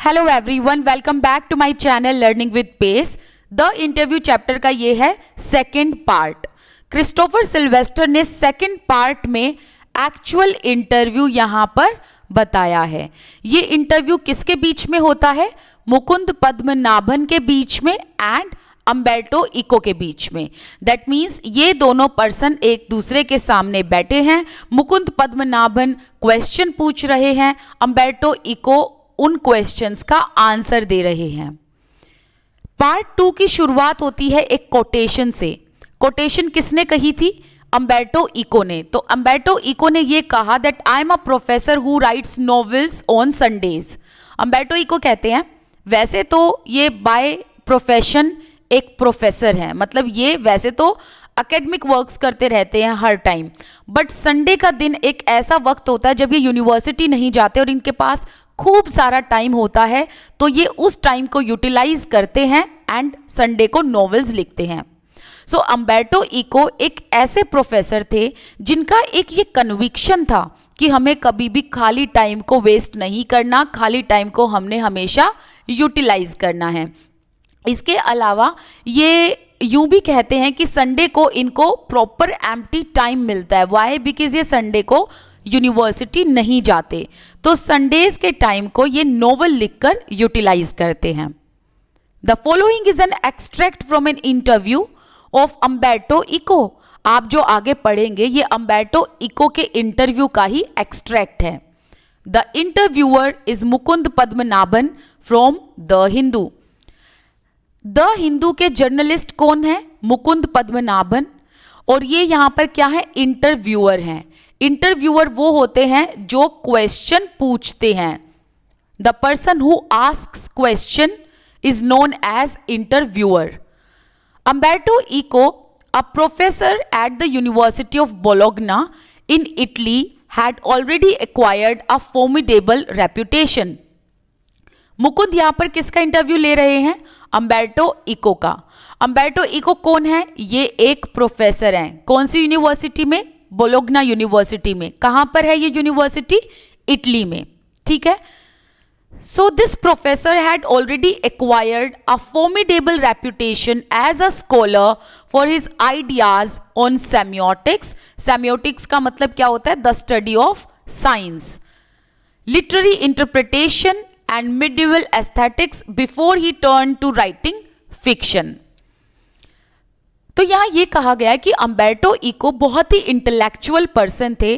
Hello everyone, welcome back to my channel learning with pace. The interview chapter का ये है second part. Christopher Silvester ने second part में actual interview यहाँ पर बताया है। ये इंटरव्यू किसके बीच में होता है? मुकुंद पद्मनाभन के बीच में एंड अम्बर्टो इको के बीच में। दैट मीन्स ये दोनों पर्सन एक दूसरे के सामने बैठे हैं। मुकुंद पद्मनाभन क्वेश्चन पूछ रहे हैं, अम्बर्टो इको उन क्वेश्चंस का आंसर दे रहे हैं। पार्ट 2 की शुरुआत होती है एक कोटेशन से। कोटेशन किसने कही थी? अम्बर्टो इको ने। तो अम्बर्टो इको ने ये कहा that I am a professor who writes novels on Sundays. Umberto Eco कहते हैं वैसे तो ये बाय प्रोफेशन एक प्रोफेसर हैं, मतलब ये वैसे तो एकेडमिक वर्क्स करते रहते हैं हर टाइम, बट संडे का दिन एक ऐसा वक्त होता है जब ये यूनिवर्सिटी नहीं जाते और इनके पास खूब सारा टाइम होता है, तो ये उस टाइम को यूटिलाइज करते हैं एंड संडे को नॉवेल्स लिखते हैं। सो अम्बर्टो इको एक ऐसे प्रोफेसर थे जिनका एक ये कन्विक्शन था कि हमें कभी भी खाली टाइम को वेस्ट नहीं करना, खाली टाइम को हमने हमेशा यूटिलाइज करना है। इसके अलावा ये यूं भी कहते हैं कि संडे को इनको प्रॉपर एम्प्टी टाइम मिलता है। वाई? बिकॉज ये संडे को यूनिवर्सिटी नहीं जाते, तो संडेज के टाइम को ये नोवेल लिखकर यूटिलाइज करते हैं। The following is an extract from an interview of Umberto Eco. आप जो आगे पढ़ेंगे ये अम्बर्टो इको के इंटरव्यू का ही एक्सट्रैक्ट है। The interviewer is Mukund Padmanabhan from the Hindu. The Hindu के जर्नलिस्ट कौन है? मुकुंद पद्मनाभन। और ये यहाँ पर क्या है? इंटरव्यूअर हैं। इंटरव्यूअर वो होते हैं जो क्वेश्चन पूछते हैं। The person who asks question is known as interviewer. Umberto Eco, a professor at the university of Bologna in Italy, had already acquired a formidable reputation. Mukund यहाँ पर किसका इंटरव्यू ले रहे हैं? अम्बर्टो इको का। अम्बर्टो इको कौन है? ये एक प्रोफेसर हैं। कौन सी यूनिवर्सिटी में? बोलोग्ना यूनिवर्सिटी में। कहाँ पर है ये यूनिवर्सिटी? इटली में। ठीक है। So this professor had already acquired a formidable reputation as a scholar for his ideas on semiotics. Semiotics का मतलब क्या होता है? The study of science, literary interpretation and medieval aesthetics before he turned to writing fiction. तो यहाँ ये कहा गया है कि अम्बर्टो इको बहुत ही इंटेलेक्चुअल पर्सन थे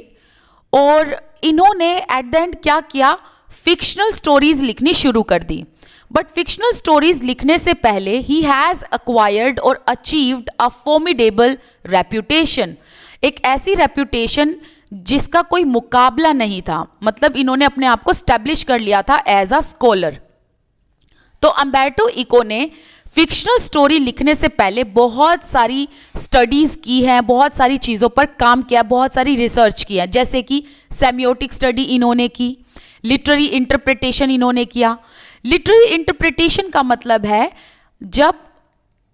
और इन्होंने एट द एंड क्या किया? फिक्शनल स्टोरीज लिखनी शुरू कर दी। बट फिक्शनल स्टोरीज लिखने से पहले ही हैज अक्वायर्ड और अचीव्ड अ फॉर्मिडेबल रेप्यूटेशन। एक ऐसी रेप्यूटेशन जिसका कोई मुकाबला नहीं था, मतलब इन्होंने अपने आप को स्टैब्लिश कर लिया था एज अ स्कॉलर। तो अम्बर्टो इको ने फिक्शनल स्टोरी लिखने से पहले बहुत सारी स्टडीज की हैं, बहुत सारी चीज़ों पर काम किया, बहुत सारी रिसर्च की है। जैसे कि सेमियोटिक स्टडी इन्होंने की, लिटरेरी इंटरप्रिटेशन इन्होंने किया। लिटरेरी इंटरप्रिटेशन का मतलब है जब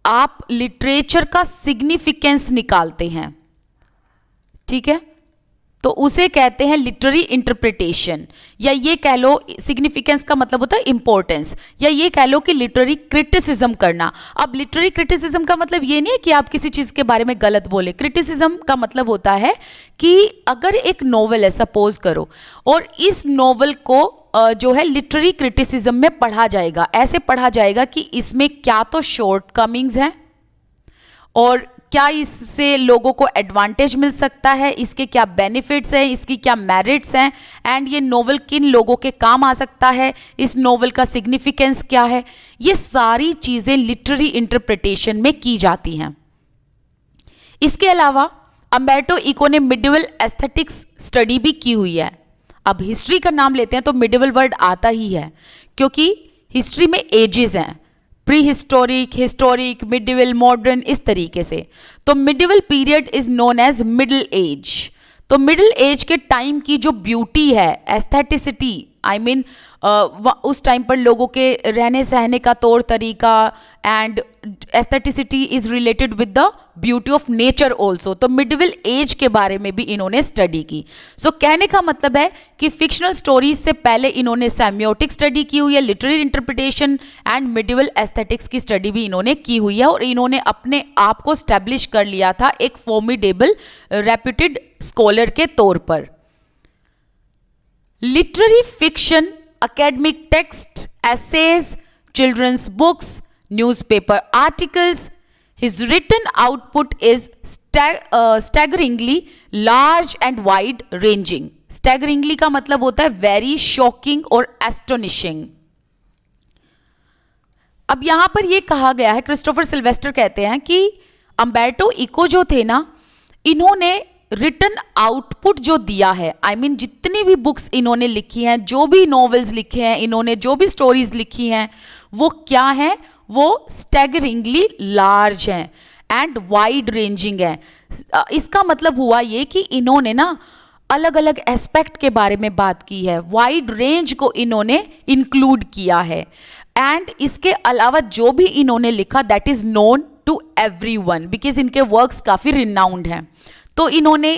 आप लिटरेचर का सिग्निफिकेंस निकालते हैं, ठीक है, तो उसे कहते हैं लिटरेरी इंटरप्रिटेशन। या ये कह लो, सिग्निफिकेंस का मतलब होता है इंपॉर्टेंस, या ये कह लो कि लिटरेरी क्रिटिसिज्म करना। अब लिटरेरी क्रिटिसिज्म का मतलब ये नहीं है कि आप किसी चीज़ के बारे में गलत बोले। क्रिटिसिज्म का मतलब होता है कि अगर एक नॉवल है, सपोज करो, और इस नॉवल को जो है लिटरेरी क्रिटिसिज्म में पढ़ा जाएगा। ऐसे पढ़ा जाएगा कि इसमें क्या तो शॉर्ट कमिंग्स हैं और क्या इससे लोगों को एडवांटेज मिल सकता है, इसके क्या बेनिफिट्स हैं, इसकी क्या मेरिट्स हैं, एंड ये नोवेल किन लोगों के काम आ सकता है, इस नोवेल का सिग्निफिकेंस क्या है। ये सारी चीज़ें लिटरेरी इंटरप्रिटेशन में की जाती हैं। इसके अलावा अम्बर्टो इको ने मिडिवल एस्थेटिक्स स्टडी भी की हुई है। अब हिस्ट्री का नाम लेते हैं तो मिडिवल वर्ड आता ही है, क्योंकि हिस्ट्री में एजेस हैं, prehistoric, historic, medieval, modern, इस तरीके से। तो medieval period is known as middle age. तो मिडिल एज के टाइम की जो ब्यूटी है, एस्थेटिसिटी, आई मीन उस टाइम पर लोगों के रहने सहने का तौर तरीका and aestheticity is related with the beauty of nature also. तो मिडिवल एज के बारे में भी इन्होंने स्टडी की। सो कहने का मतलब है कि फिक्शनल स्टोरीज से पहले इन्होंने सेमियोटिक स्टडी की हुई है, literary interpretation and medieval aesthetics की स्टडी भी इन्होंने की हुई है, और इन्होंने अपने आप को स्टैब्लिश कर लिया था एक फॉर्मिडेबल रेप्यूटेड स्कॉलर के तौर पर। Literary fiction, academic text, essays, children's books, newspaper articles. His written output is staggeringly large and wide-ranging. Staggeringly का मतलब होता है very shocking और astonishing. अब यहाँ पर ये कहा गया है, क्रिस्टोफर सिल्वेस्टर कहते हैं कि अम्बर्टो इको जो थे ना, इन्होंने रिटन आउटपुट जो दिया है, आई मीन जितनी भी बुक्स इन्होंने लिखी हैं, जो भी नॉवेल्स लिखे हैं इन्होंने, जो भी स्टोरीज लिखी हैं, वो क्या है, वो स्टैगरिंगली लार्ज हैं एंड वाइड रेंजिंग है। इसका मतलब हुआ ये कि इन्होंने ना अलग अलग एस्पेक्ट के बारे में बात की है, वाइड रेंज को इन्होंने इंक्लूड किया है, एंड इसके अलावा जो भी इन्होंने लिखा that is known to everyone because इनके वर्क्स काफ़ी रिनाउंड हैं। तो इन्होंने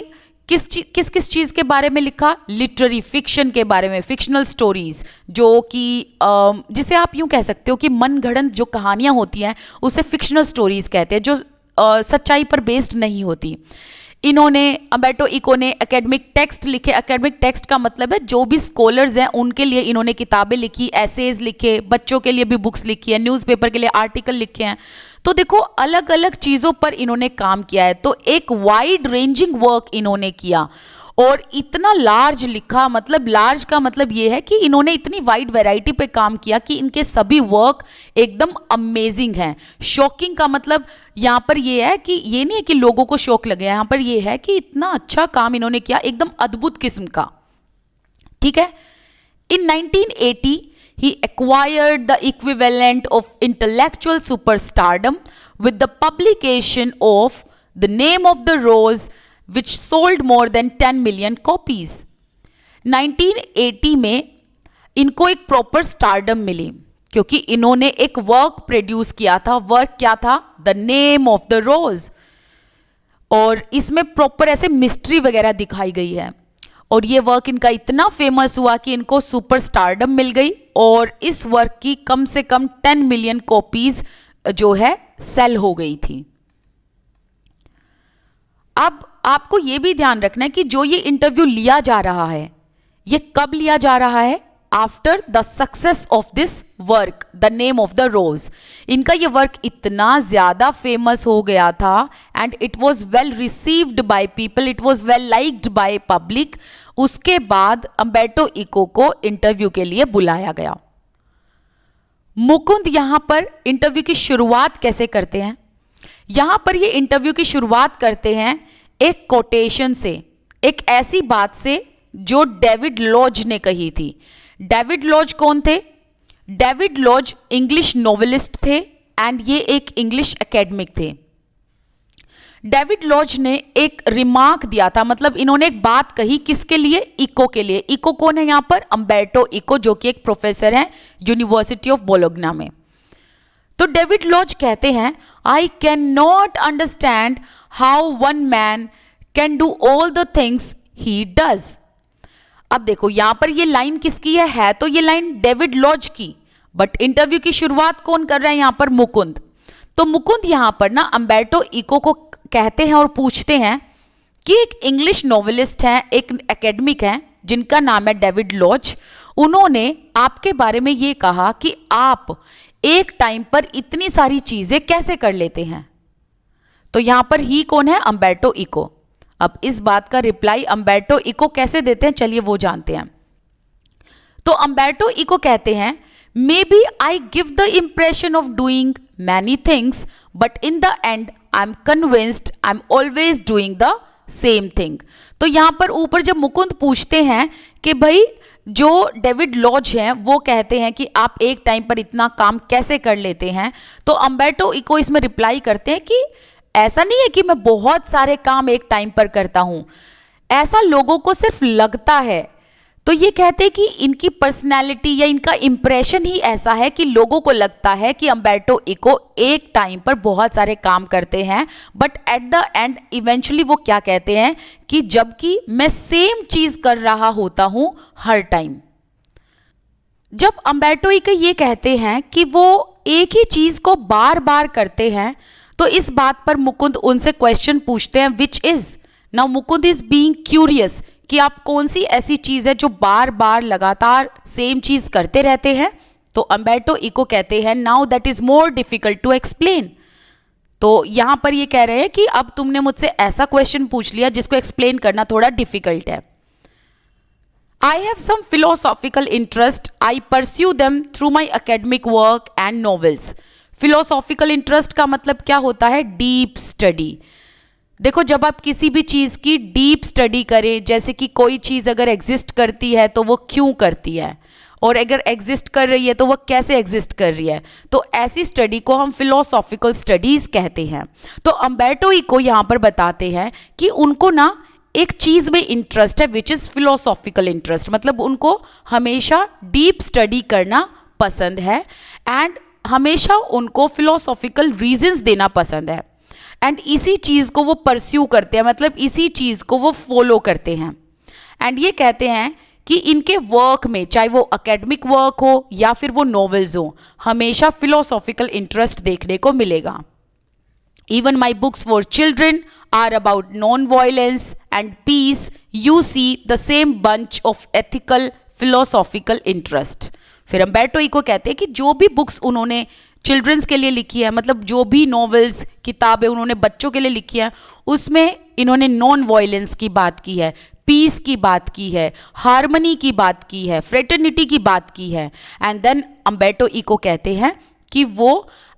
किस किस चीज़ के बारे में लिखा, लिटरेरी फिक्शन के बारे में, फिक्शनल स्टोरीज जो कि जिसे आप यूं कह सकते हो कि मनगढ़ंत जो कहानियां होती हैं उसे फिक्शनल स्टोरीज कहते हैं, जो सच्चाई पर बेस्ड नहीं होती। इन्होंने अम्बर्टो इको ने एकेडमिक टेक्स्ट लिखे। एकेडमिक टेक्स्ट का मतलब है जो भी स्कॉलर्स हैं उनके लिए इन्होंने किताबें लिखी, एसेज लिखे, बच्चों के लिए भी बुक्स लिखी है, न्यूज़पेपर के लिए आर्टिकल लिखे हैं। तो देखो अलग अलग चीज़ों पर इन्होंने काम किया है, तो एक वाइड रेंजिंग वर्क इन्होंने किया और इतना लार्ज लिखा। मतलब लार्ज का मतलब ये है कि इन्होंने इतनी वाइड वैरायटी पे काम किया कि इनके सभी वर्क एकदम अमेजिंग हैं। शॉकिंग का मतलब यहाँ पर ये है कि ये नहीं है कि लोगों को शौक लगे, यहाँ पर ये है कि इतना अच्छा काम इन्होंने किया, एकदम अद्भुत किस्म का। ठीक है। In 1980, he acquired the equivalent of intellectual superstardom with the publication of The Name of the Rose, which sold more than 10 million copies. 1980 में इनको एक प्रॉपर स्टारडम मिली क्योंकि इन्होंने एक वर्क प्रोड्यूस किया था। वर्क क्या था? द नेम ऑफ द रोज। और इसमें प्रॉपर ऐसे मिस्ट्री वगैरह दिखाई गई है, और ये वर्क इनका इतना फेमस हुआ कि इनको सुपर स्टारडम मिल गई, और इस वर्क की कम से कम 10 मिलियन कॉपीज जो है सेल हो गई थी। अब आपको ये भी ध्यान रखना है कि जो ये इंटरव्यू लिया जा रहा है ये कब लिया जा रहा है? After the success of this work the name of the rose. इनका ये वर्क इतना ज्यादा फेमस हो गया था and it was well received by people, it was well liked by public. उसके बाद अम्बर्टो इको को इंटरव्यू के लिए बुलाया गया। मुकुंद यहां पर इंटरव्यू की शुरुआत कैसे करते हैं? यहां पर ये इंटरव्यू की शुरुआत करते हैं एक कोटेशन से, एक ऐसी बात से जो डेविड लॉज ने कही थी। डेविड लॉज कौन थे? डेविड लॉज इंग्लिश नोवेलिस्ट थे एंड ये एक इंग्लिश एकेडमिक थे। डेविड लॉज ने एक रिमार्क दिया था, मतलब इन्होंने एक बात कही, किसके लिए? इको के लिए। इको कौन है यहां पर? अम्बर्टो इको, जो कि एक प्रोफेसर हैं यूनिवर्सिटी ऑफ बोलोग्ना में। तो डेविड लॉज कहते हैं, I can not understand how one man can do all the things he does. अब देखो यहां पर ये लाइन किसकी है तो ये लाइन डेविड लॉज की, बट इंटरव्यू की शुरुआत कौन कर रहा है यहां पर? मुकुंद। तो मुकुंद यहां पर ना अम्बर्टो इको को कहते हैं और पूछते हैं कि एक इंग्लिश नॉवेलिस्ट हैं, एक एकेडमिक हैं जिनका नाम है डेविड लॉज, उन्होंने आपके बारे में ये कहा कि आप एक टाइम पर इतनी सारी चीजें कैसे कर लेते हैं। तो यहां पर ही कौन है? Umberto Eco. अब इस बात का रिप्लाई अम्बर्टो इको कैसे देते हैं, चलिए वो जानते हैं। तो अम्बर्टो इको कहते हैं, maybe I give the impression of doing many things but in the end I am convinced I am always doing the same thing. तो यहां पर ऊपर जब मुकुंद पूछते हैं कि भाई जो डेविड लॉज हैं वो कहते हैं कि आप एक टाइम पर इतना काम कैसे कर लेते हैं, तो अम्बर्टो इको इसमें रिप्लाई करते हैं कि ऐसा नहीं है कि मैं बहुत सारे काम एक टाइम पर करता हूं, ऐसा लोगों को सिर्फ लगता है। तो ये कहते हैं कि इनकी पर्सनैलिटी या इनका इंप्रेशन ही ऐसा है कि लोगों को लगता है कि अम्बर्टो इको एक टाइम पर बहुत सारे काम करते हैं, but at the and eventually वो क्या कहते हैं कि जबकि मैं सेम चीज कर रहा होता हूं हर टाइम। जब अम्बर्टो इको ये कहते हैं कि वो एक ही चीज को बार बार करते हैं, तो इस बात पर मुकुंद उनसे क्वेश्चन पूछते हैं which is. Now Mukund is being curious कि आप कौन सी ऐसी चीज है जो बार बार लगातार सेम चीज करते रहते हैं। तो अम्बर्टो इको कहते हैं now that is more difficult to explain. तो यहां पर ये कह रहे हैं कि अब तुमने मुझसे ऐसा क्वेश्चन पूछ लिया जिसको एक्सप्लेन करना थोड़ा डिफिकल्ट है। I have some philosophical interest, I pursue them through my academic work and novels. Philosophical interest का मतलब क्या होता है? Deep study. देखो, जब आप किसी भी चीज़ की डीप स्टडी करें, जैसे कि कोई चीज़ अगर एग्जिस्ट करती है तो वो क्यों करती है, और अगर एग्जिस्ट कर रही है तो वो कैसे एग्जिस्ट कर रही है, तो ऐसी स्टडी को हम फिलोसॉफिकल स्टडीज़ कहते हैं। तो अम्बर्टो इको यहाँ पर बताते हैं कि उनको ना एक चीज़ में इंटरेस्ट है विच इज़ फिलोसॉफिकल इंटरेस्ट, मतलब उनको हमेशा डीप स्टडी करना पसंद है एंड हमेशा उनको फिलोसॉफिकल रीजंस देना पसंद है, एंड इसी चीज़ को वो परस्यू करते हैं, मतलब इसी चीज़ को वो फॉलो करते हैं। एंड ये कहते हैं कि इनके वर्क में, चाहे वो एकेडमिक वर्क हो या फिर वो नॉवेल्स हो, हमेशा फिलोसॉफिकल इंटरेस्ट देखने को मिलेगा। Even my books for children are about non violence and peace, you see the same bunch of ethical philosophical interest. फिर अम्बर्टो इको कहते हैं कि जो भी बुक्स उन्होंने चिल्ड्रंस के लिए लिखी है, मतलब जो भी नॉवेल्स किताबें उन्होंने बच्चों के लिए लिखी है, उसमें इन्होंने नॉन वायलेंस की बात की है, पीस की बात की है, हार्मनी की बात की है, फ्रेटर्निटी की बात की है। एंड देन अम्बर्टो इको कहते हैं कि वो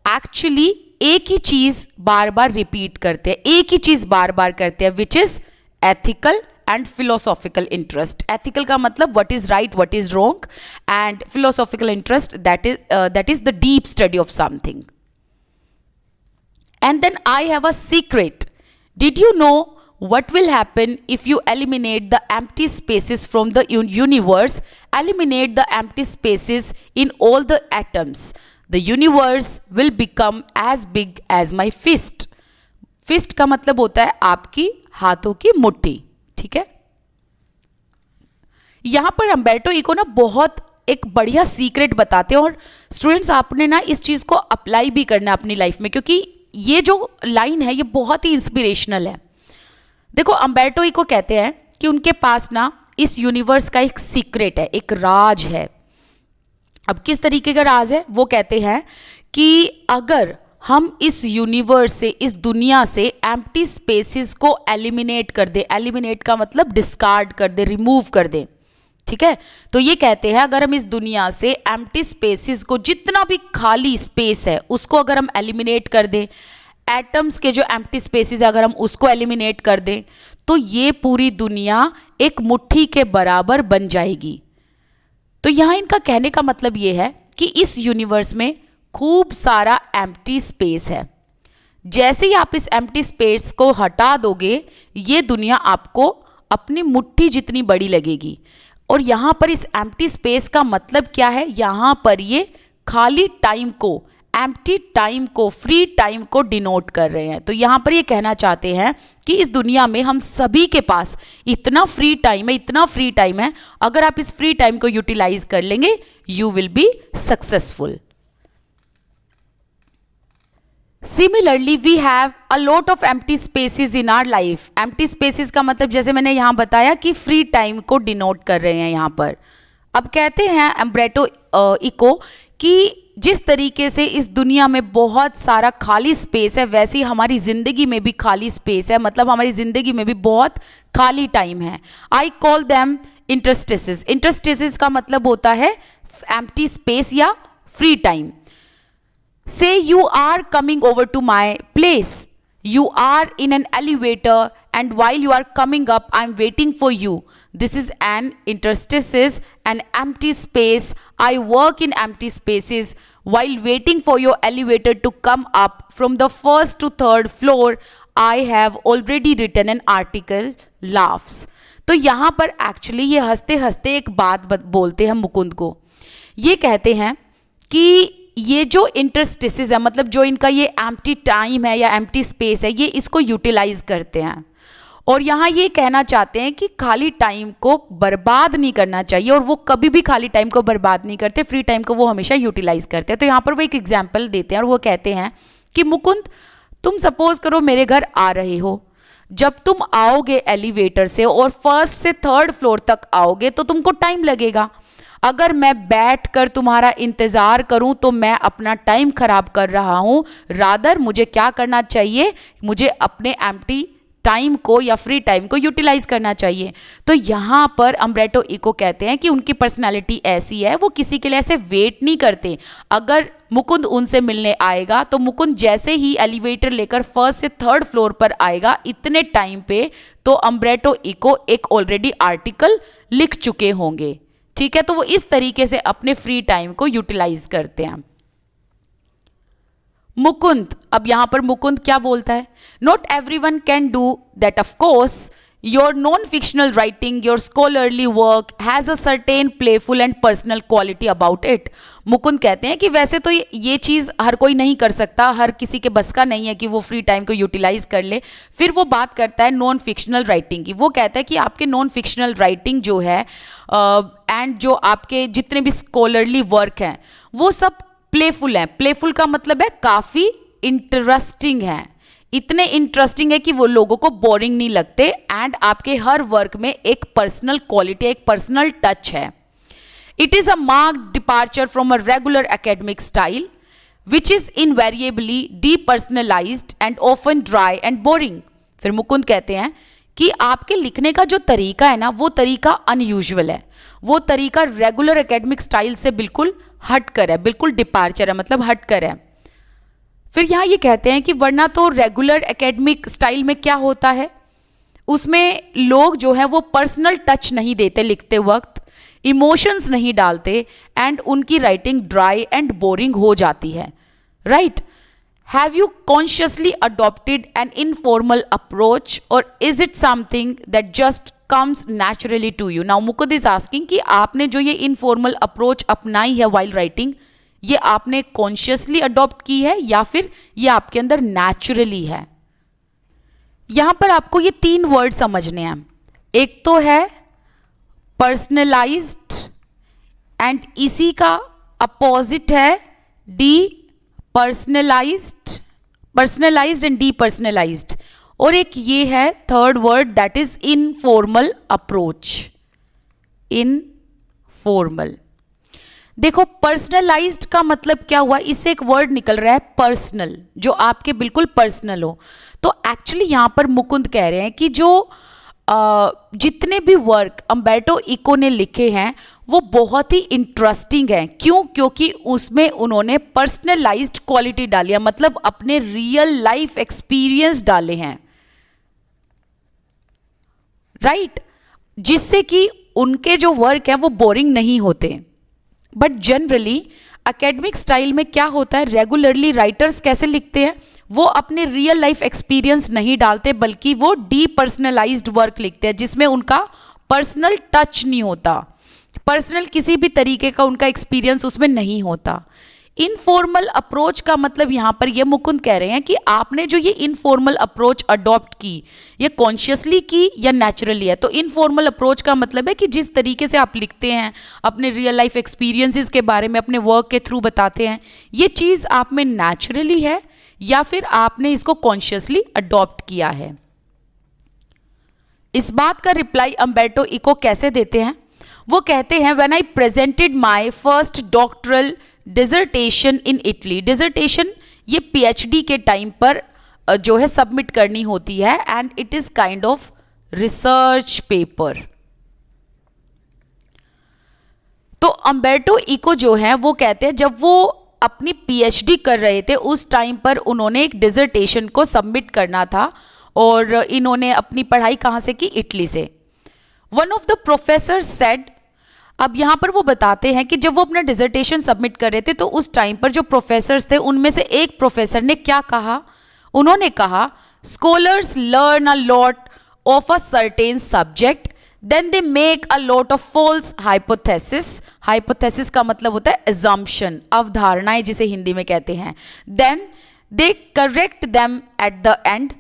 एक्चुअली एक ही चीज़ बार बार रिपीट करते हैं, एक ही चीज़ बार बार करते हैं, which is ethical and philosophical interest. Ethical का मतलब what is right, what is wrong, and philosophical interest that is the deep study of something. And then I have a secret, did you know what will happen if you eliminate the empty spaces from the universe? Eliminate the empty spaces in all the atoms. The universe will become as big as my fist. Fist का मतलब होता है आपकी हाथों की मुट्ठी, ठीक है। यहां पर अम्बर्टो इको ना बहुत एक बढ़िया सीक्रेट बताते हैं, और स्टूडेंट्स आपने ना इस चीज को अप्लाई भी करना अपनी लाइफ में, क्योंकि ये जो लाइन है ये बहुत ही इंस्पिरेशनल है। देखो, अम्बर्टो इको कहते हैं कि उनके पास ना इस यूनिवर्स का एक सीक्रेट है, एक राज है। अब किस तरीके का राज है? वो कहते हैं कि अगर हम इस यूनिवर्स से, इस दुनिया से एम्प्टी स्पेसेस को एलिमिनेट कर दें, एलिमिनेट का मतलब डिस्कार्ड कर दें, रिमूव कर दें, ठीक है। तो ये कहते हैं अगर हम इस दुनिया से एम्प्टी स्पेसेस को, जितना भी खाली स्पेस है उसको अगर हम एलिमिनेट कर दें, एटम्स के जो एम्प्टी स्पेसेस है अगर हम उसको एलिमिनेट कर दें, तो ये पूरी दुनिया एक मुट्ठी के बराबर बन जाएगी। तो यहाँ इनका कहने का मतलब ये है कि इस यूनिवर्स में खूब सारा एम्प्टी स्पेस है। जैसे ही आप इस एम्प्टी स्पेस को हटा दोगे, ये दुनिया आपको अपनी मुट्ठी जितनी बड़ी लगेगी। और यहाँ पर इस एम्प्टी स्पेस का मतलब क्या है? यहाँ पर ये खाली टाइम को, एम्प्टी टाइम को, फ्री टाइम को डिनोट कर रहे हैं। तो यहाँ पर ये कहना चाहते हैं कि इस दुनिया में हम सभी के पास इतना फ्री टाइम है, इतना फ्री टाइम है, अगर आप इस फ्री टाइम को यूटिलाइज कर लेंगे, you will be successful. Similarly we have a lot of empty spaces in our life. Empty spaces का मतलब जैसे मैंने यहाँ बताया कि फ्री टाइम को डिनोट कर रहे हैं यहाँ पर। अब कहते हैं अम्बर्टो इको कि जिस तरीके से इस दुनिया में बहुत सारा खाली स्पेस है, वैसे ही हमारी ज़िंदगी में भी खाली स्पेस है, मतलब हमारी ज़िंदगी में भी बहुत खाली टाइम है। I call them इंटरस्टिसेस। इंटरस्टिसेस का मतलब होता है एम्प्टी स्पेस या free time. Say you are coming over to my place. You are in an elevator and while you are coming up, I am waiting for you. This is an interstices, an empty space. I work in empty spaces. While waiting for your elevator to come up from the first to third floor, I have already written an article, laughs. तो यहाँ पर actually ये हंसते हंसते एक बात बोलते हैं मुकुंद को। ये कहते हैं कि ये जो इंटरस्टिसेस है, मतलब जो इनका ये एम्प्टी टाइम है या एम्प्टी स्पेस है, ये इसको यूटिलाइज करते हैं। और यहाँ ये कहना चाहते हैं कि खाली टाइम को बर्बाद नहीं करना चाहिए, और वो कभी भी खाली टाइम को बर्बाद नहीं करते, फ्री टाइम को वो हमेशा यूटिलाइज करते हैं। तो यहाँ पर वो एक एग्जाम्पल देते हैं और वो कहते हैं कि मुकुंद, तुम सपोज करो मेरे घर आ रहे हो। जब तुम आओगे एलिवेटर से और फर्स्ट से थर्ड फ्लोर तक आओगे तो तुमको टाइम लगेगा। अगर मैं बैठकर तुम्हारा इंतजार करूं तो मैं अपना टाइम खराब कर रहा हूं। रादर मुझे क्या करना चाहिए, मुझे अपने एम्प्टी टाइम को या फ्री टाइम को यूटिलाइज करना चाहिए। तो यहाँ पर अम्ब्रेटो इको कहते हैं कि उनकी पर्सनालिटी ऐसी है, वो किसी के लिए ऐसे वेट नहीं करते। अगर मुकुंद उनसे मिलने आएगा तो मुकुंद जैसे ही एलिवेटर लेकर फर्स्ट से थर्ड फ्लोर पर आएगा, इतने टाइम पे तो अम्ब्रेटो इको एक ऑलरेडी आर्टिकल लिख चुके होंगे। ठीक है, तो वो इस तरीके से अपने फ्री टाइम को यूटिलाइज करते हैं। मुकुंद, अब यहां पर मुकुंद क्या बोलता है, not everyone can do that, of course your non fictional writing, your scholarly work has a certain playful and personal quality about it. Mukund कहते हैं कि वैसे तो ये चीज़ हर कोई नहीं कर सकता, हर किसी के बस का नहीं है कि वो फ्री टाइम को यूटिलाइज कर ले। फिर वो बात करता है नॉन फिक्शनल राइटिंग की। वो कहता है कि आपके नॉन फिक्शनल राइटिंग जो है एंड जो आपके जितने भी स्कॉलरली वर्क हैं वो सब प्लेफुल हैं। प्लेफुल का मतलब है काफ़ी इंटरेस्टिंग है, इतने इंटरेस्टिंग है कि वो लोगों को बोरिंग नहीं लगते। एंड आपके हर वर्क में एक पर्सनल क्वालिटी, एक पर्सनल टच है। It is a marked departure from a regular academic style which is invariably depersonalised and often dry and boring. फिर मुकुंद कहते हैं कि आपके लिखने का जो तरीका है ना, वो तरीका अनयूजुअल है, वो तरीका रेगुलर एकेडमिक स्टाइल से बिल्कुल हटकर है, बिल्कुल डिपार्चर है, मतलब हटकर है। फिर यहाँ ये कहते हैं कि वरना तो रेगुलर एकेडमिक स्टाइल में क्या होता है, उसमें लोग जो है वो पर्सनल टच नहीं देते लिखते वक्त, इमोशंस नहीं डालते एंड उनकी राइटिंग ड्राई एंड बोरिंग हो जाती है। Right? Have you consciously adopted an informal approach और is it something that just comes naturally to you? Now Mukund is asking कि आपने जो ये इनफॉर्मल अप्रोच अपनाई है while writing, ये आपने कॉन्शियसली अडॉप्ट की है या फिर ये आपके अंदर नेचुरली है। यहां पर आपको ये तीन वर्ड समझने हैं। एक तो है पर्सनलाइज्ड एंड इसी का अपोजिट है D personalised, personalised and D personalised. और एक ये है third word that is informal approach, informal. देखो पर्सनलाइज्ड का मतलब क्या हुआ, इससे एक वर्ड निकल रहा है पर्सनल, जो आपके बिल्कुल पर्सनल हो। तो एक्चुअली यहां पर मुकुंद कह रहे हैं कि जो जितने भी वर्क अम्बर्टो इको ने लिखे हैं वो बहुत ही इंटरेस्टिंग हैं। क्यों? क्योंकि उसमें उन्होंने पर्सनलाइज्ड क्वालिटी डाली है, मतलब अपने रियल लाइफ एक्सपीरियंस डाले हैं। राइट? जिससे कि उनके जो वर्क है वो बोरिंग नहीं होते। बट जनरली एकेडमिक स्टाइल में क्या होता है, रेगुलरली राइटर्स कैसे लिखते हैं, वो अपने रियल लाइफ एक्सपीरियंस नहीं डालते बल्कि वो डीपर्सनलाइज्ड वर्क लिखते हैं जिसमें उनका पर्सनल टच नहीं होता, पर्सनल किसी भी तरीके का उनका एक्सपीरियंस उसमें नहीं होता। इनफॉर्मल अप्रोच का मतलब यहाँ पर ये मुकुंद कह रहे हैं कि आपने जो ये इनफॉर्मल अप्रोच अडॉप्ट की, ये कॉन्शियसली की या नेचुरली है। तो इनफॉर्मल अप्रोच का मतलब है कि जिस तरीके से आप लिखते हैं, अपने रियल लाइफ एक्सपीरियंसेस के बारे में अपने वर्क के थ्रू बताते हैं, ये चीज़ आप में नेचुरली है या फिर आपने इसको कॉन्शियसली अडॉप्ट किया है। इस बात का रिप्लाई अम्बर्टो इको कैसे देते हैं? वो कहते हैं when I presented my first doctoral dissertation in Italy. Dissertation ये पीएचडी के टाइम पर जो है सबमिट करनी होती है and it is kind of research paper. तो अम्बर्टो इको जो है वो कहते हैं जब वो अपनी पीएचडी कर रहे थे उस टाइम पर उन्होंने एक डिजर्टेशन को सबमिट करना था और इन्होंने अपनी पढ़ाई कहाँ से की? इटली से। One of the professor said, अब यहाँ पर वो बताते हैं कि जब वो अपना डिजर्टेशन सबमिट कर रहे थे तो उस टाइम पर जो प्रोफेसर्स थे उनमें से एक प्रोफेसर ने क्या कहा, उन्होंने कहा scholars learn a lot of a certain subject then they make a lot of false hypothesis, hypothesis का मतलब होता है assumption, अवधारणाएं जिसे हिंदी में कहते हैं. Then they correct them at the end,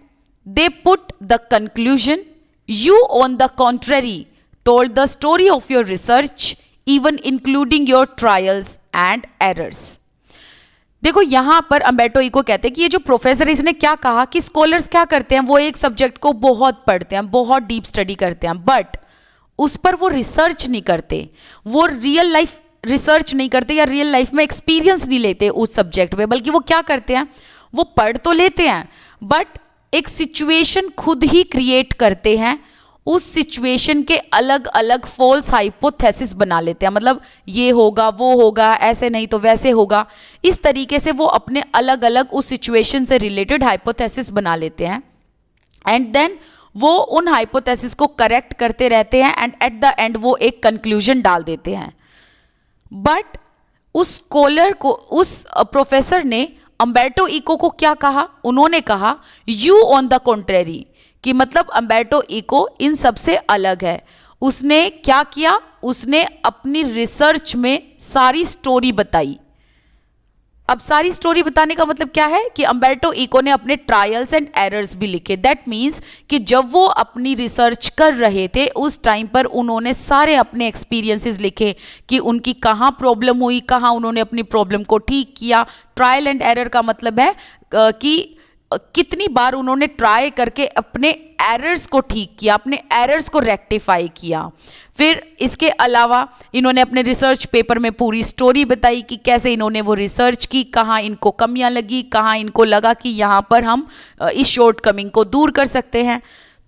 they put the conclusion, you on the contrary told the story of your research, even including your trials and errors. देखो यहाँ पर अम्बर्टो इको कहते हैं कि ये जो प्रोफेसर, इसने क्या कहा कि स्कॉलर्स क्या करते हैं, वो एक सब्जेक्ट को बहुत पढ़ते हैं, बहुत डीप स्टडी करते हैं, बट उस पर वो रिसर्च नहीं करते, वो रियल लाइफ रिसर्च नहीं करते या रियल लाइफ में एक्सपीरियंस नहीं लेते उस सब्जेक्ट में, बल्कि वो क्या करते हैं, वो पढ़ तो लेते हैं बट एक सिचुएशन खुद ही क्रिएट करते हैं, उस सिचुएशन के अलग अलग फॉल्स हाइपोथेसिस बना लेते हैं. मतलब ये होगा, वो होगा, ऐसे नहीं तो वैसे होगा, इस तरीके से वो अपने अलग अलग उस सिचुएशन से रिलेटेड हाइपोथेसिस बना लेते हैं. एंड देन वो उन हाइपोथेसिस को करेक्ट करते रहते हैं एंड एट द एंड वो एक कंक्लूजन डाल देते हैं. बट उस स्कॉलर को, उस प्रोफेसर ने अम्बर्टो इको को क्या कहा, उन्होंने कहा यू ऑन द कॉन्ट्रेरी, कि मतलब अम्बर्टो इको इन सबसे अलग है. उसने क्या किया, उसने अपनी रिसर्च में सारी स्टोरी बताई. अब सारी स्टोरी बताने का मतलब क्या है कि अम्बर्टो इको ने अपने ट्रायल्स एंड एरर्स भी लिखे. दैट मीन्स कि जब वो अपनी रिसर्च कर रहे थे उस टाइम पर उन्होंने सारे अपने एक्सपीरियंसेस लिखे कि उनकी कहाँ प्रॉब्लम हुई, कहाँ उन्होंने अपनी प्रॉब्लम को ठीक किया. ट्रायल एंड एरर का मतलब है कि कितनी बार उन्होंने ट्राई करके अपने एरर्स को ठीक किया, अपने एरर्स को रेक्टिफाई किया. फिर इसके अलावा इन्होंने अपने रिसर्च पेपर में पूरी स्टोरी बताई कि कैसे इन्होंने वो रिसर्च की, कहाँ इनको कमियां लगी, कहाँ इनको लगा कि यहाँ पर हम इस शॉर्टकमिंग को दूर कर सकते हैं.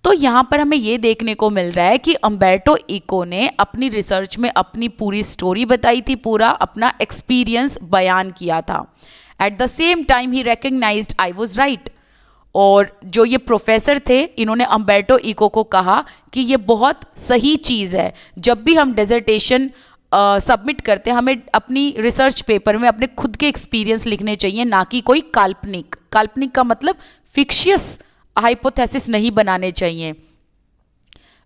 तो यहाँ पर हमें ये देखने को मिल रहा है कि अम्बर्टो इको ने अपनी रिसर्च में अपनी पूरी स्टोरी बताई थी, पूरा अपना एक्सपीरियंस बयान किया था. At the same time he recognised I was right. और जो ये प्रोफेसर थे, इन्होंने अम्बर्टो इको को कहा कि ये बहुत सही चीज़ है, जब भी हम डिसर्टेशन सबमिट करते हैं हमें अपनी रिसर्च पेपर में अपने खुद के एक्सपीरियंस लिखने चाहिए, ना कि कोई काल्पनिक. काल्पनिक का मतलब फिक्शियस हाइपोथेसिस नहीं बनाने चाहिए.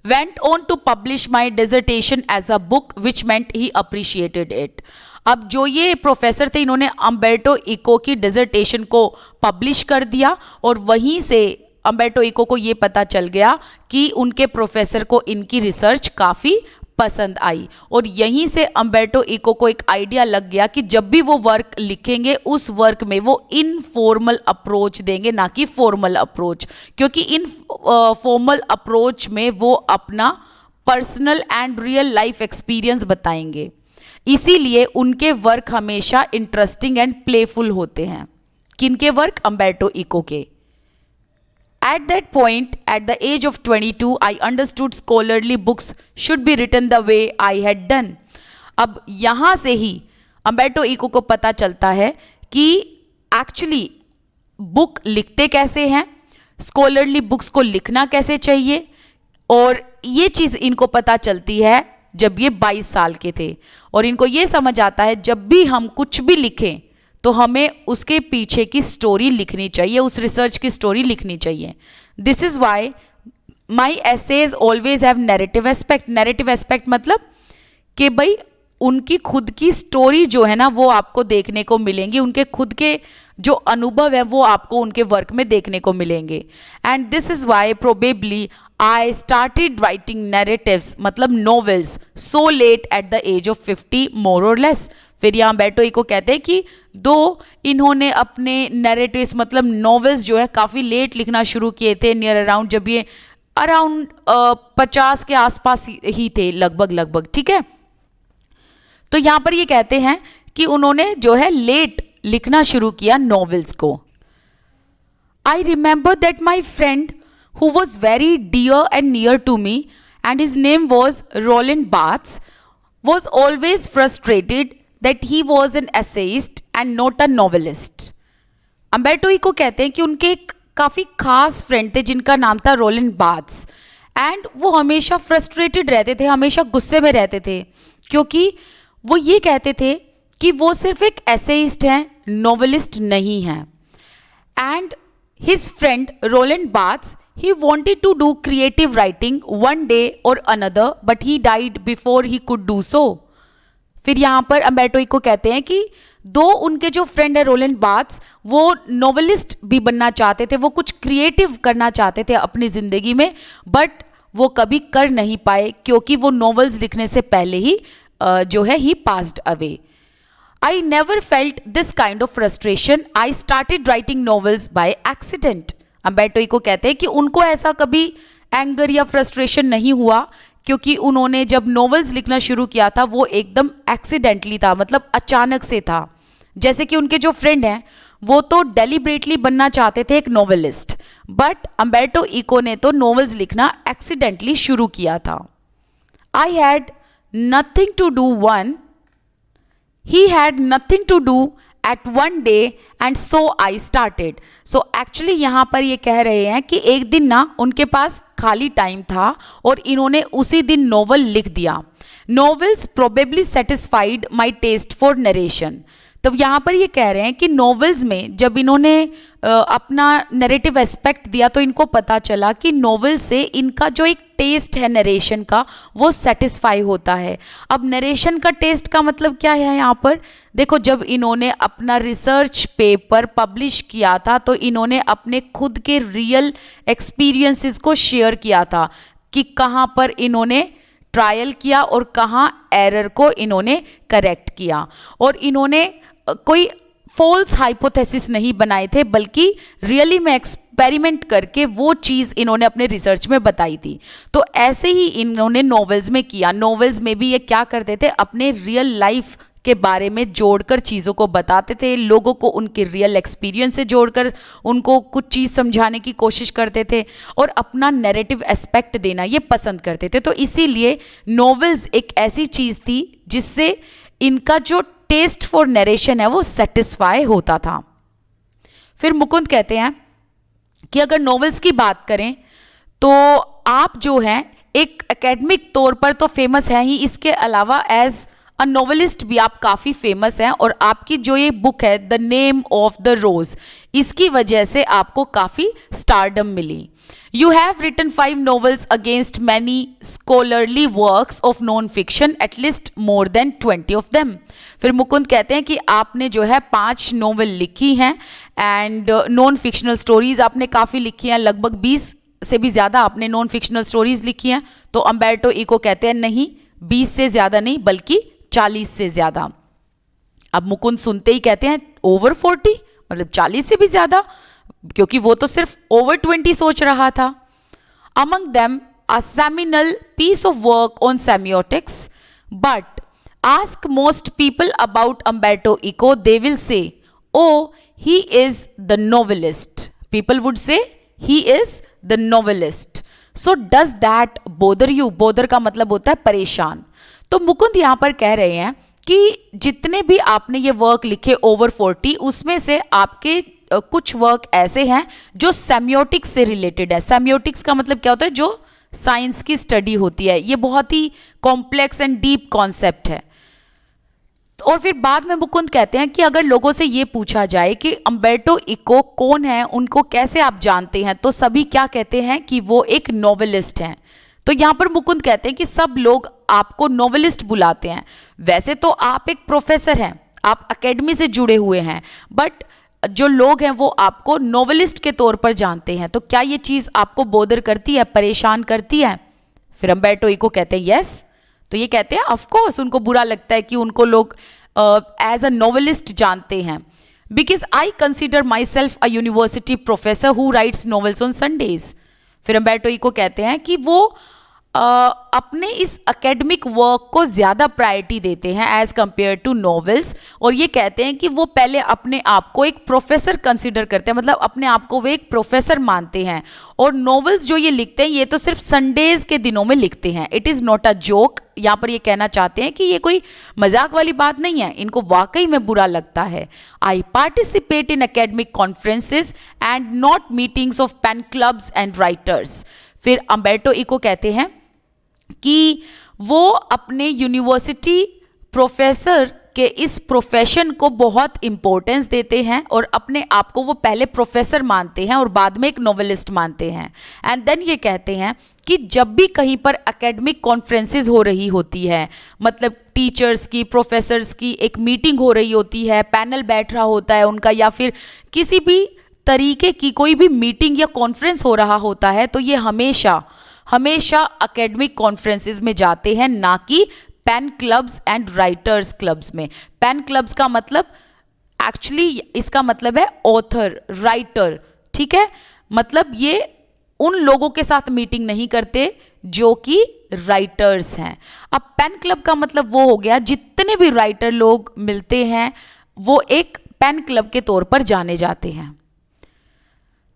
Went on to publish my dissertation as a book, which meant he appreciated it. अब जो ये प्रोफेसर थे, इन्होंने अम्बर्टो इको की डिसर्टेशन को पब्लिश कर दिया और वहीं से अम्बर्टो इको को ये पता चल गया कि उनके प्रोफेसर को इनकी रिसर्च काफ़ी पसंद आई. और यहीं से अम्बर्टो इको को एक आइडिया लग गया कि जब भी वो वर्क लिखेंगे उस वर्क में वो इनफॉर्मल अप्रोच देंगे, ना कि फॉर्मल अप्रोच, क्योंकि इन फॉर्मल अप्रोच में वो अपना personal and real life experience बताएंगे. इसीलिए उनके वर्क हमेशा इंटरेस्टिंग एंड प्लेफुल होते हैं. किनके वर्क? अम्बर्टो इको के. At that point, at the age of 22, I understood scholarly books should be written the way I had done. अब यहाँ से ही अम्बर्टो इको को पता चलता है कि एक्चुअली बुक लिखते कैसे हैं, स्कॉलरली बुक्स को लिखना कैसे चाहिए. और ये चीज़ इनको पता चलती है जब ये 22 साल के थे. और इनको ये समझ आता है जब भी हम कुछ भी लिखें तो हमें उसके पीछे की स्टोरी लिखनी चाहिए, उस रिसर्च की स्टोरी लिखनी चाहिए. This is why my essays always have narrative aspect. Narrative aspect मतलब कि भाई उनकी खुद की स्टोरी जो है ना वो आपको देखने को मिलेंगी, उनके खुद के जो अनुभव है वो आपको उनके वर्क में देखने को मिलेंगे. And this is why probably I started writing narratives, मतलब novels, so late at the age of 50 more or less. फिर यहाँ अम्बर्टो इको कहते हैं कि दो इन्होंने अपने नैरेटिव्स मतलब नॉवेल्स जो है काफ़ी लेट लिखना शुरू किए थे, नियर अराउंड जब ये अराउंड 50 के आसपास ही थे लगभग. ठीक है, तो यहाँ पर ये कहते हैं कि उन्होंने जो है लेट लिखना शुरू किया नॉवेल्स को. I remember that my friend who was very dear and near to me and his name was Roland Barthes was always frustrated that he was an essayist and not a novelist. Umberto Eco कहते हैं कि उनके एक काफ़ी खास friend थे जिनका नाम था रोलैंड बार्थ्स, एंड वो हमेशा फ्रस्ट्रेटेड रहते थे, हमेशा गुस्से में रहते थे, क्योंकि वो ये कहते थे कि वो सिर्फ एक एसेइस्ट हैं, नॉवेलिस्ट नहीं हैं. And his friend Roland Barthes, he wanted to do creative writing one day or another, but he died before he could do so. फिर यहाँ पर अम्बर्टो इको कहते हैं कि दो उनके जो फ्रेंड है रोलैंड बार्थ्स, वो नोवेलिस्ट भी बनना चाहते थे, वो कुछ क्रिएटिव करना चाहते थे अपनी ज़िंदगी में, बट वो कभी कर नहीं पाए क्योंकि वो नॉवेल्स लिखने से पहले ही जो है ही passed away. I never felt this kind of frustration. I started writing novels by accident. Umberto Eco कहते हैं कि उनको ऐसा कभी एंगर या फ्रस्ट्रेशन नहीं हुआ क्योंकि उन्होंने जब नॉवेल्स लिखना शुरू किया था वो एकदम एक्सीडेंटली था, मतलब अचानक से था. जैसे कि उनके जो फ्रेंड हैं वो तो डेलिब्रेटली बनना चाहते थे एक नॉवेलिस्ट, बट अम्बर्टो इको ने तो नॉवेल्स लिखना एक्सीडेंटली शुरू किया था. I had nothing to do He had nothing to do at one day and so I started. So actually यहाँ पर ये कह रहे हैं कि एक दिन ना उनके पास खाली टाइम था और इन्होंने उसी दिन नोवेल लिख दिया. Novels probably satisfied my taste for narration. तो यहाँ पर ये कह रहे हैं कि नॉवेल्स में जब इन्होंने अपना नरेटिव एस्पेक्ट दिया तो इनको पता चला कि नॉवेल से इनका जो एक टेस्ट है नरेशन का वो सेटिस्फाई होता है. अब नरेशन का टेस्ट का मतलब क्या है यहाँ पर देखो, जब इन्होंने अपना रिसर्च पेपर पब्लिश किया था तो इन्होंने अपने खुद के रियल एक्सपीरियंसेस को शेयर किया था कि कहाँ पर इन्होंने ट्रायल किया और कहाँ एरर को इन्होंने करेक्ट किया, और इन्होंने कोई फॉल्स हाइपोथेसिस नहीं बनाए थे बल्कि रियली में एक्सपेरिमेंट करके वो चीज़ इन्होंने अपने रिसर्च में बताई थी. तो ऐसे ही इन्होंने नॉवेल्स में किया. नॉवेल्स में भी ये क्या करते थे, अपने रियल लाइफ के बारे में जोड़कर चीज़ों को बताते थे, लोगों को उनके रियल एक्सपीरियंस से जोड़कर उनको कुछ चीज़ समझाने की कोशिश करते थे और अपना नैरेटिव एस्पेक्ट देना ये पसंद करते थे. तो इसीलिए नॉवेल्स एक ऐसी चीज़ थी जिससे इनका जो टेस्ट फॉर नरेशन है वो सेटिस्फाई होता था. फिर मुकुंद कहते हैं कि अगर नॉवेल्स की बात करें तो आप जो हैं एक एकेडमिक तौर पर तो फेमस हैं ही, इसके अलावा एज अ नॉवेलिस्ट भी आप काफ़ी फेमस हैं, और आपकी जो ये बुक है the name of the rose, इसकी वजह से आपको काफ़ी स्टारडम मिली. You have written 5 novels against many scholarly works of non fiction, at least more than 20 of them. फिर मुकुंद कहते हैं कि आपने जो है 5 नॉवल लिखी हैं एंड नॉन फिक्शनल स्टोरीज आपने काफ़ी लिखी हैं, लगभग 20 से भी ज़्यादा आपने नॉन फिक्शनल स्टोरीज लिखी हैं. तो अम्बर्टो इको कहते हैं नहीं, 20 से ज़्यादा नहीं बल्कि 40 से ज़्यादा. अब मुकुंद सुनते ही कहते हैं ओवर 40, मतलब 40 से भी ज़्यादा, क्योंकि वो तो सिर्फ ओवर 20 सोच रहा था. Among them a seminal piece of work on semiotics, but ask most people about Umberto Eco, they will say, oh, he is the novelist. People would say he is the novelist. So does that bother you? Bother का मतलब होता है परेशान. तो मुकुंद यहाँ पर कह रहे हैं कि जितने भी आपने ये वर्क लिखे ओवर 40, उसमें से आपके कुछ वर्क ऐसे हैं जो सेमियोटिक्स से रिलेटेड है. सेमियोटिक्स का मतलब क्या होता है, जो साइंस की स्टडी होती है. ये बहुत ही कॉम्प्लेक्स एंड डीप कॉन्सेप्ट है. और फिर बाद में मुकुंद कहते हैं कि अगर लोगों से ये पूछा जाए कि अम्बर्टो इको कौन है, उनको कैसे आप जानते हैं, तो सभी क्या कहते हैं कि वो एक नॉवेलिस्ट हैं. तो यहाँ पर मुकुंद कहते हैं कि सब लोग आपको नॉवेलिस्ट बुलाते हैं. वैसे तो आप एक प्रोफेसर हैं, आप एकेडमी से जुड़े हुए हैं, बट जो लोग हैं वो आपको नॉवेलिस्ट के तौर पर जानते हैं. तो क्या ये चीज़ आपको बोदर करती है, परेशान करती है? फिर अम्बर्टो इको कहते हैं यस. तो ये कहते हैं ऑफ कोर्स उनको बुरा लगता है कि उनको लोग एज अ नॉवेलिस्ट जानते हैं. Because I consider my self a university professor who writes novels on Sundays. फिर अम्बर्टो इको कहते हैं कि वो अपने इस एकेडमिक वर्क को ज़्यादा प्रायोरिटी देते हैं एज़ कम्पेयर टू नॉवेल्स, और ये कहते हैं कि वो पहले अपने आप को एक प्रोफेसर कंसिडर करते हैं, मतलब अपने आप को वो एक प्रोफेसर मानते हैं. और नॉवेल्स जो ये लिखते हैं ये तो सिर्फ संडेज के दिनों में लिखते हैं. It is not a joke. यहाँ पर ये कहना चाहते हैं कि ये कोई मजाक वाली बात नहीं है, इनको वाकई में बुरा लगता है. I participate in academic conferences and not meetings of pen clubs and writers. फिर अम्बर्टो इको कहते हैं कि वो अपने यूनिवर्सिटी प्रोफेसर के इस प्रोफेशन को बहुत इम्पोर्टेंस देते हैं और अपने आप को वो पहले प्रोफेसर मानते हैं और बाद में एक नोवेलिस्ट मानते हैं। एंड देन ये कहते हैं कि जब भी कहीं पर एकेडमिक कॉन्फ्रेंसेस हो रही होती है, मतलब टीचर्स की, प्रोफेसर्स की एक मीटिंग हो रही होती है, पैनल बैठ रहा होता है उनका, या फिर किसी भी तरीके की कोई भी मीटिंग या कॉन्फ्रेंस हो रहा होता है, तो ये हमेशा एकेडमिक कॉन्फ्रेंसेस में जाते हैं, ना कि pen clubs and writers clubs में। पेन क्लब्स का मतलब एक्चुअली इसका मतलब है ऑथर, राइटर, ठीक है। मतलब ये उन लोगों के साथ मीटिंग नहीं करते जो कि राइटर्स हैं। अब पेन क्लब का मतलब वो हो गया जितने भी राइटर लोग मिलते हैं वो एक पेन क्लब के तौर पर जाने जाते हैं।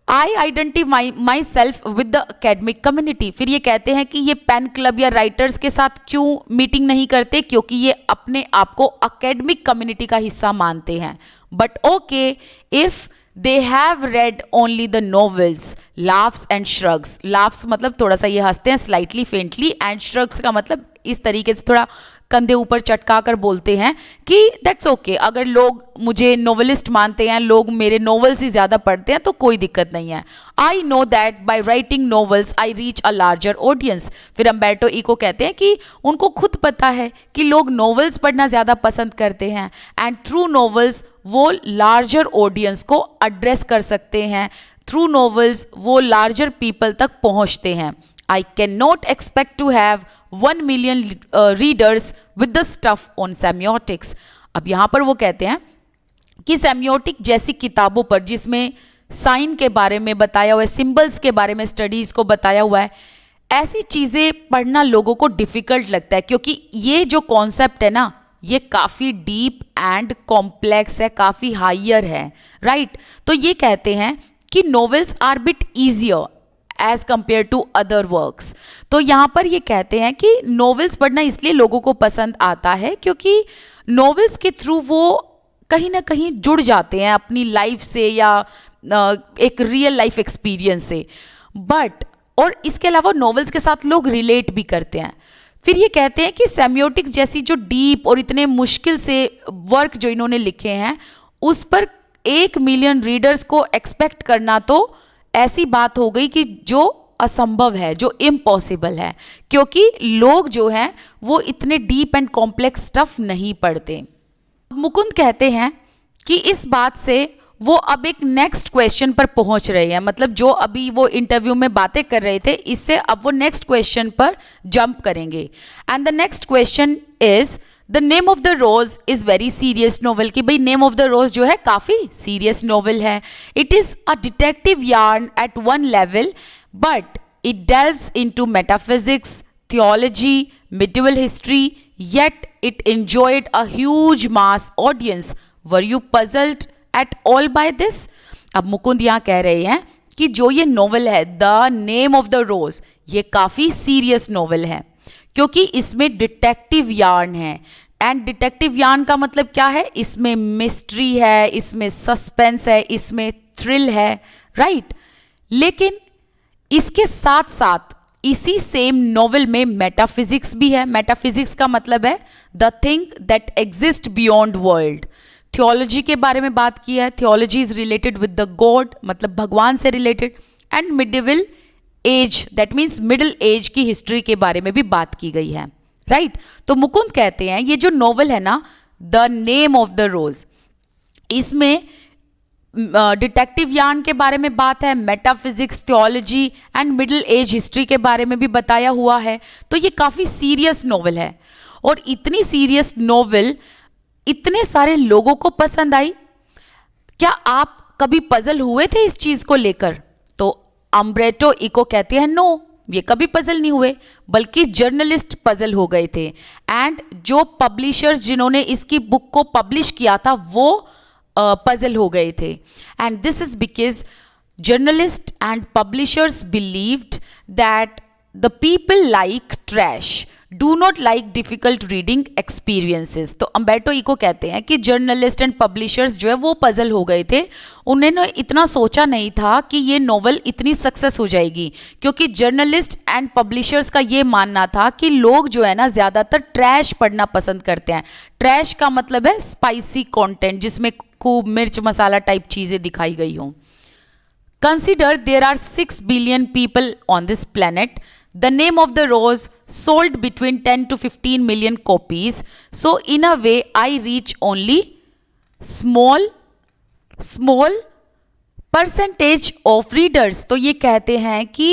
आई identify my self with the academic community. फिर ये कहते हैं कि ये पेन क्लब या राइटर्स के साथ क्यों मीटिंग नहीं करते, क्योंकि ये अपने आप को अकेडमिक कम्युनिटी का हिस्सा मानते हैं। But okay if they have read only the novels, laughs and shrugs. Laughs मतलब थोड़ा सा ये हंसते हैं स्लाइटली फेंटली, एंड श्रग्स का मतलब इस तरीके से थोड़ा कंधे ऊपर चटका कर बोलते हैं कि दैट्स ओके, अगर लोग मुझे नोवेलिस्ट मानते हैं, लोग मेरे नॉवेल्स ही ज़्यादा पढ़ते हैं तो कोई दिक्कत नहीं है। I know that by writing novels I reach a larger audience. फिर अम्बर्टो इको कहते हैं कि उनको खुद पता है कि लोग नॉवेल्स पढ़ना ज़्यादा पसंद करते हैं, एंड थ्रू नॉवेल्स वो लार्जर ऑडियंस को एड्रेस कर सकते हैं, थ्रू नॉवेल्स वो लार्जर पीपल तक पहुँचते हैं। I cannot expect to have 1 million readers with the stuff on semiotics। अब यहाँ पर वो कहते हैं कि सेमियोटिक जैसी किताबों पर जिसमें साइन के बारे में बताया हुआ है, सिंबल्स के बारे में स्टडीज़ को बताया हुआ है, ऐसी चीज़ें पढ़ना लोगों को डिफ़िकल्ट लगता है, क्योंकि ये जो कॉन्सेप्ट है ना ये काफ़ी डीप एंड कॉम्प्लेक्स है, काफ़ी हायर है, राइट। तो ये कहते हैं कि novels are bit easier as compare to other works. तो यहाँ पर ये कहते हैं कि नॉवेल्स पढ़ना इसलिए लोगों को पसंद आता है क्योंकि नॉवेल्स के थ्रू वो कहीं ना कहीं जुड़ जाते हैं अपनी लाइफ से या एक रियल लाइफ एक्सपीरियंस से। बट और इसके अलावा नॉवेल्स के साथ लोग रिलेट भी करते हैं। फिर ये कहते हैं कि सेमियोटिक्स जैसी जो डीप और इतने मुश्किल से वर्क जो इन्होंने लिखे हैं उस पर 1 मिलियन रीडर्स को एक्सपेक्ट करना तो ऐसी बात हो गई कि जो असंभव है, जो इम्पॉसिबल है, क्योंकि लोग जो हैं वो इतने डीप एंड कॉम्प्लेक्स स्टफ नहीं पढ़ते। मुकुंद कहते हैं कि इस बात से वो अब एक नेक्स्ट क्वेश्चन पर पहुंच रहे हैं, मतलब जो अभी वो इंटरव्यू में बातें कर रहे थे इससे अब वो नेक्स्ट क्वेश्चन पर जंप करेंगे। And the next question is the name of the rose is very serious novel. कि भाई नेम ऑफ द रोज जो है काफ़ी सीरियस नॉवल है। It is a detective yarn at one level but it delves into metaphysics, theology, medieval history, yet it enjoyed a huge mass audience. Were you puzzled at all by this? अब मुकुंद यहाँ कह रहे हैं कि जो ये novel है the name of the रोज, ये काफ़ी सीरियस नॉवल है क्योंकि इसमें डिटेक्टिव यार्न है। एंड डिटेक्टिव यार्न का मतलब क्या है, इसमें मिस्ट्री है, इसमें सस्पेंस है, इसमें थ्रिल है, राइट। लेकिन इसके साथ साथ इसी सेम नॉवल में मेटाफिजिक्स भी है। मेटाफिजिक्स का मतलब है the thing that exist beyond world. Theology के बारे में बात की है, theology is related with the god, मतलब भगवान से related. And medieval age that means middle age की हिस्ट्री के बारे में भी बात की गई है, राइट। तो मुकुंद कहते हैं ये जो नॉवल है ना द नेम ऑफ द रोज, इसमें डिटेक्टिव यार्न के बारे में बात है, metaphysics, theology and middle age history के बारे में भी बताया हुआ है। तो ये काफ़ी सीरियस नॉवल है और इतनी सीरियस नॉवल इतने सारे लोगों को पसंद आई। क्या आप कभी पजल हुए थे इस चीज़ को लेकर? तो अम्ब्रेटो इको कहते हैं नो, ये कभी पजल नहीं हुए, बल्कि जर्नलिस्ट पजल हो गए थे। एंड जो पब्लिशर्स जिन्होंने इसकी बुक को पब्लिश किया था वो पजल हो गए थे। And this is because journalist and publishers believed that the people like trash, do not like difficult reading experiences. तो अम्बर्टो इको कहते हैं कि जर्नलिस्ट एंड पब्लिशर्स जो है वो पजल हो गए थे, उन्होंने इतना सोचा नहीं था कि ये नॉवल इतनी सक्सेस हो जाएगी, क्योंकि जर्नलिस्ट एंड पब्लिशर्स का ये मानना था कि लोग जो है ना ज़्यादातर ट्रैश पढ़ना पसंद करते हैं। ट्रैश का मतलब है स्पाइसी कंटेंट, जिसमें खूब मिर्च मसाला टाइप चीज़ें दिखाई गई हों। Consider there are 6 billion people on this planet. The Name of the Rose sold between 10 to 15 million copies. So in a way, I reach only small percentage of readers. तो ये कहते हैं कि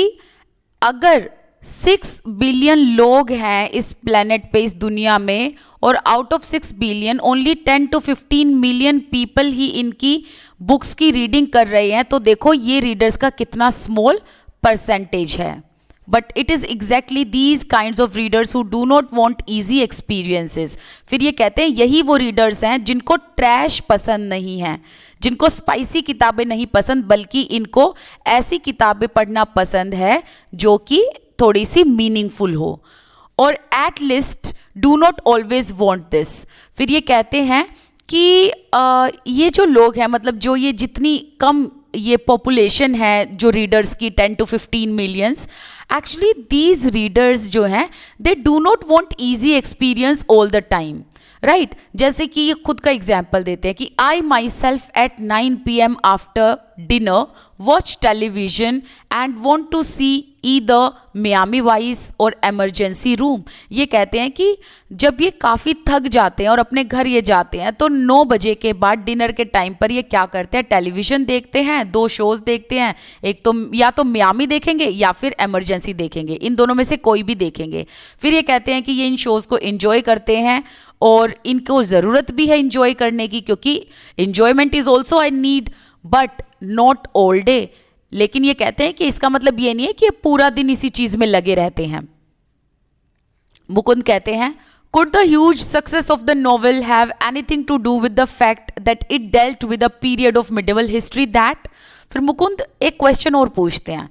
अगर 6 बिलियन लोग हैं इस प्लेनेट पे, इस दुनिया में, और out of 6 billion only 10 to 15 million people ही इनकी बुक्स की रीडिंग कर रहे हैं, तो देखो ये रीडर्स का कितना स्मॉल परसेंटेज है। But it is exactly these kinds of readers who do not want easy experiences. फिर ये कहते हैं यही वो रीडर्स हैं जिनको ट्रैश पसंद नहीं है, जिनको स्पाइसी किताबें नहीं पसंद, बल्कि इनको ऐसी किताबें पढ़ना पसंद है जो कि थोड़ी सी मीनिंगफुल हो। और at least do not always want this. फिर ये कहते हैं कि ये जो लोग हैं, मतलब जो ये जितनी कम ये पॉपुलेशन है जो रीडर्स की 10 to 15 millions, actually these readers जो हैं they do not want easy experience all the time, right. जैसे कि ये खुद का एग्जाम्पल देते हैं कि I myself at 9 PM after dinner watch television and want to see either Miami Vice or Emergency Room. ये कहते हैं कि जब ये काफ़ी थक जाते हैं और अपने घर ये जाते हैं, तो 9 बजे के बाद डिनर के टाइम पर ये क्या करते हैं, टेलीविज़न देखते हैं, 2 शोज़ देखते हैं, एक तो या तो मियामी देखेंगे या फिर एमरजेंसी देखेंगे, इन दोनों में से कोई भी देखेंगे। फिर ये कहते हैं कि ये इन शोज़ को इन्जॉय करते हैं और इनको ज़रूरत भी है इन्जॉय करने की, क्योंकि enjoyment is also I need but not all day. लेकिन ये कहते हैं कि इसका मतलब ये नहीं है कि ये पूरा दिन इसी चीज में लगे रहते हैं। मुकुंद कहते हैं, could the huge success of the novel have anything to do with the fact that it dealt with a period of medieval history that. फिर मुकुंद एक क्वेश्चन और पूछते हैं,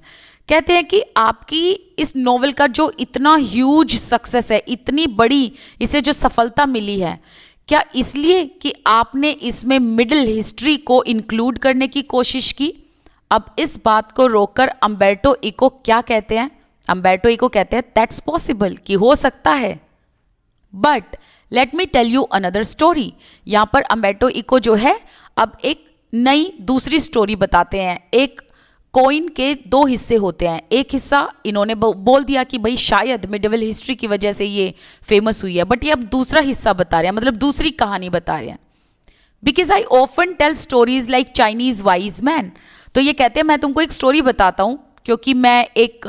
कहते हैं कि आपकी इस नॉवेल का जो इतना ह्यूज सक्सेस है, इतनी बड़ी इसे जो सफलता मिली है, क्या इसलिए कि आपने इसमें मिडिल हिस्ट्री को इंक्लूड करने की कोशिश की? अब इस बात को रोककर अम्बर्टो इको क्या कहते हैं? अम्बर्टो इको कहते हैं दैट्स पॉसिबल, कि हो सकता है, but let me tell you another story. यहाँ पर अम्बर्टो इको जो है अब एक नई दूसरी स्टोरी बताते हैं। एक कॉइन के 2 हिस्से होते हैं। एक हिस्सा इन्होंने बोल दिया कि भाई शायद मिडिवल हिस्ट्री की वजह से ये फेमस हुई है, बट ये अब दूसरा हिस्सा बता रहे हैं, मतलब दूसरी कहानी बता रहे हैं। Because I often tell stories like Chinese wise man. तो ये कहते हैं मैं तुमको एक स्टोरी बताता हूँ क्योंकि मैं एक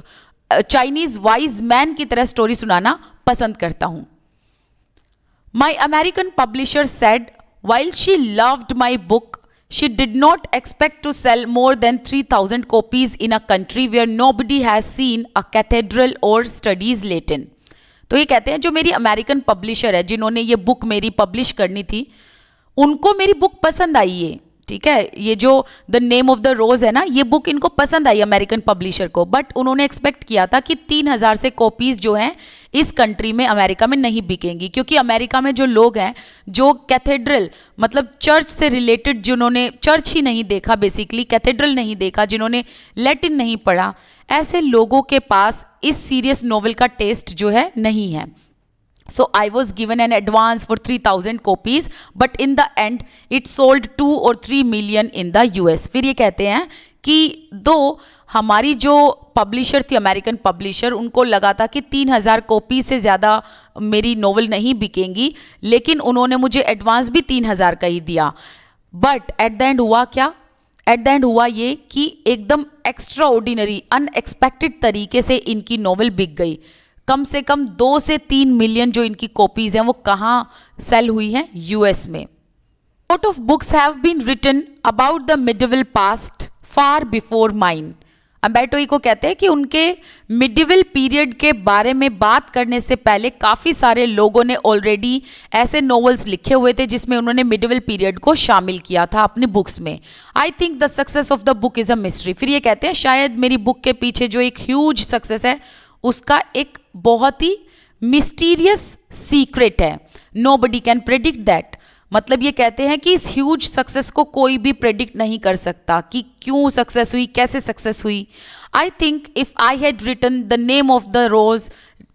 चाइनीज वाइज मैन की तरह स्टोरी सुनाना पसंद करता हूँ। My American publisher said while she loved my book, she did not expect to sell more than 3,000 copies in a country where nobody has seen a cathedral or studies Latin. तो ये कहते हैं जो मेरी अमेरिकन पब्लिशर है, जिन्होंने ये book मेरी पब्लिश करनी थी, उनको मेरी बुक पसंद आई है, ठीक है। ये जो द नेम ऑफ द रोज है ना, ये बुक इनको पसंद आई अमेरिकन पब्लिशर को, बट उन्होंने एक्सपेक्ट किया था कि 3,000 से कॉपीज जो हैं इस कंट्री में, अमेरिका में नहीं बिकेंगी, क्योंकि अमेरिका में जो लोग हैं जो कैथेड्रल मतलब चर्च से रिलेटेड, जिन्होंने चर्च ही नहीं देखा, बेसिकली कैथेड्रल नहीं देखा, जिन्होंने लैटिन नहीं पढ़ा, ऐसे लोगों के पास इस सीरियस नॉवेल का टेस्ट जो है नहीं है। So I was given an advance for 3,000 copies, but in the end it sold 2 or 3 million in the US. फिर ये कहते हैं कि दो हमारी जो पब्लिशर थी, अमेरिकन पब्लिशर, उनको लगा था कि 3,000 कॉपी से ज़्यादा मेरी नॉवल नहीं बिकेंगी, लेकिन उन्होंने मुझे एडवांस भी 3,000 का ही दिया। बट एट द एंड हुआ क्या? एट द एंड हुआ ये कि एकदम एक्स्ट्रा ऑर्डिनरी, अनएक्सपेक्टेड तरीके से इनकी नॉवल बिक गई। कम से कम 2 से 3 मिलियन जो इनकी कॉपीज हैं वो कहाँ सेल हुई हैं? यूएस में। Lot of books have been written about the medieval past far before mine. Umberto Eco कहते हैं कि उनके मिडिवल पीरियड के बारे में बात करने से पहले काफ़ी सारे लोगों ने ऑलरेडी ऐसे नॉवेल्स लिखे हुए थे जिसमें उन्होंने मिडिवल पीरियड को शामिल किया था अपनी बुक्स में। I think the success of the book is a mystery. फिर ये कहते हैं शायद मेरी बुक के पीछे जो एक ह्यूज सक्सेस है उसका एक बहुत ही मिस्टीरियस सीक्रेट है, नोबडी कैन प्रेडिक्ट दैट। मतलब ये कहते हैं कि इस ह्यूज सक्सेस को कोई भी प्रेडिक्ट नहीं कर सकता कि क्यों सक्सेस हुई, कैसे सक्सेस हुई। I think if I had written the name of the rose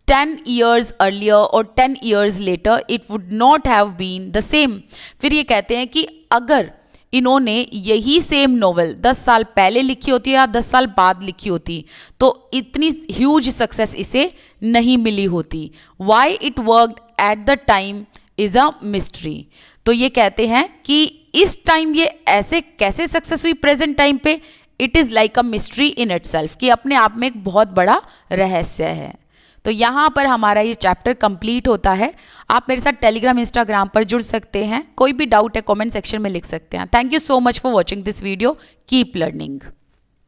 10 years earlier और 10 years later it would not have been the same। फिर ये कहते हैं कि अगर इन्होंने यही सेम नोवेल 10 साल पहले लिखी होती या 10 साल बाद लिखी होती तो इतनी ह्यूज सक्सेस इसे नहीं मिली होती। Why it worked at the time is a mystery. तो ये कहते हैं कि इस टाइम ये ऐसे कैसे सक्सेस हुई प्रेजेंट टाइम पे, it is like a mystery in itself, कि अपने आप में एक बहुत बड़ा रहस्य है। तो यहाँ पर हमारा ये चैप्टर कंप्लीट होता है। आप मेरे साथ टेलीग्राम इंस्टाग्राम पर जुड़ सकते हैं। कोई भी डाउट है कमेंट सेक्शन में लिख सकते हैं। Thank you so much for watching this video. Keep learning.